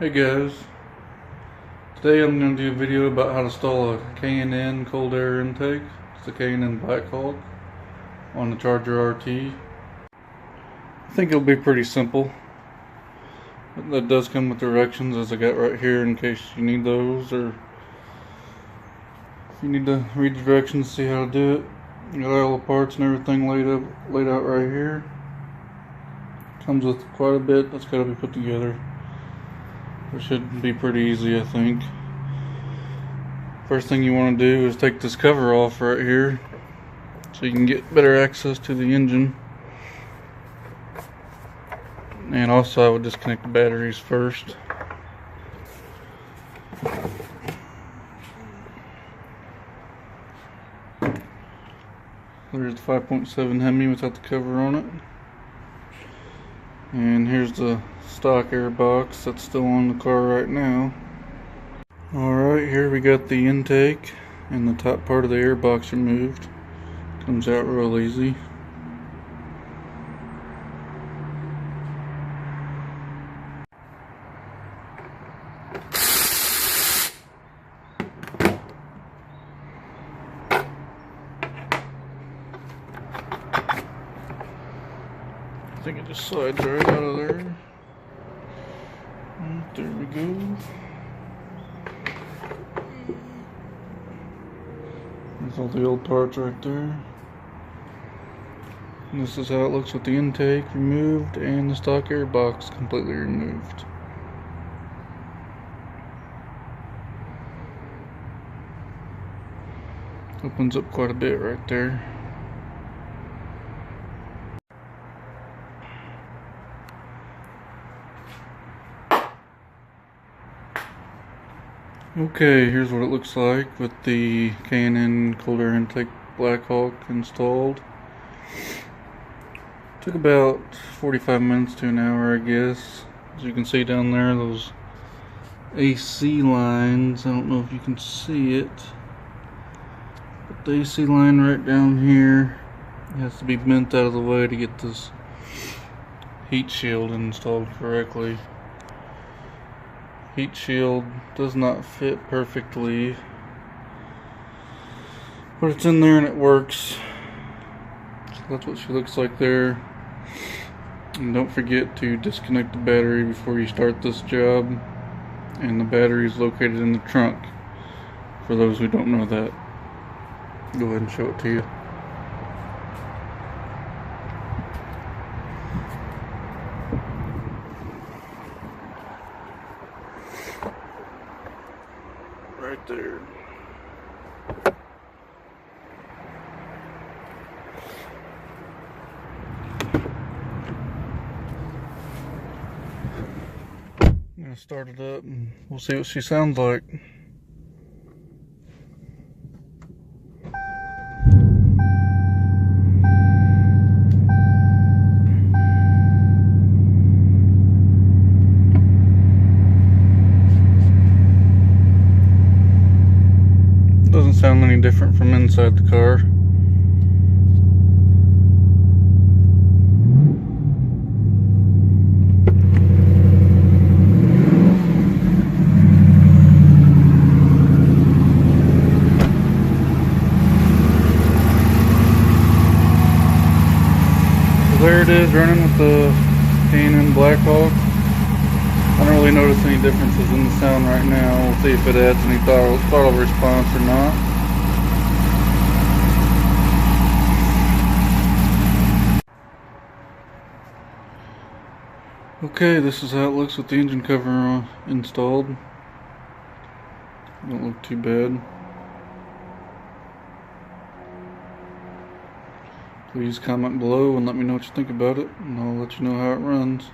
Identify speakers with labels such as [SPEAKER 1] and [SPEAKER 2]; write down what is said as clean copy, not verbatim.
[SPEAKER 1] Hey guys, today I'm going to do a video about how to install a K&N cold air intake. It's the K&N BLACKHAWK on the Charger RT. I think it'll be pretty simple. That does come with directions as I got right here in case you need those, or if you need to read the directions to see how to do it. You got all the parts and everything laid out right here. Comes with quite a bit that's got to be put together. It should be pretty easy, I think. First thing you want to do is take this cover off right here so you can get better access to the engine. And also I would disconnect the batteries first. There's the 5.7 hemi without the cover on it. And here's the stock air box that's still on the car right now. Alright, here we got the intake and the top part of the air box removed. Comes out real easy. I think it just slides right out of there. There we go. There's all the old parts right there. And this is how it looks with the intake removed and the stock air box completely removed. Opens up quite a bit right there. Okay, here's what it looks like with the K&N cold air intake BLACKHAWK installed. Took about 45 minutes to an hour, I guess. As you can see down there, those AC lines, I don't know if you can see it, but the AC line right down here has to be bent out of the way to get this heat shield installed correctly. Heat shield does not fit perfectly, but it's in there and it works. So that's what she looks like there. And don't forget to disconnect the battery before you start this job. And the battery is located in the trunk, for those who don't know that. Go ahead and show it to you. Right there. I'm gonna start it up and we'll see what she sounds like. Doesn't sound any different from inside the car. So there it is, running with the K&N BLACKHAWK. I don't really notice any differences in the sound right now. We'll see if it adds any throttle response or not. Okay, this is how it looks with the engine cover installed. Don't look too bad. Please comment below and let me know what you think about it, and I'll let you know how it runs.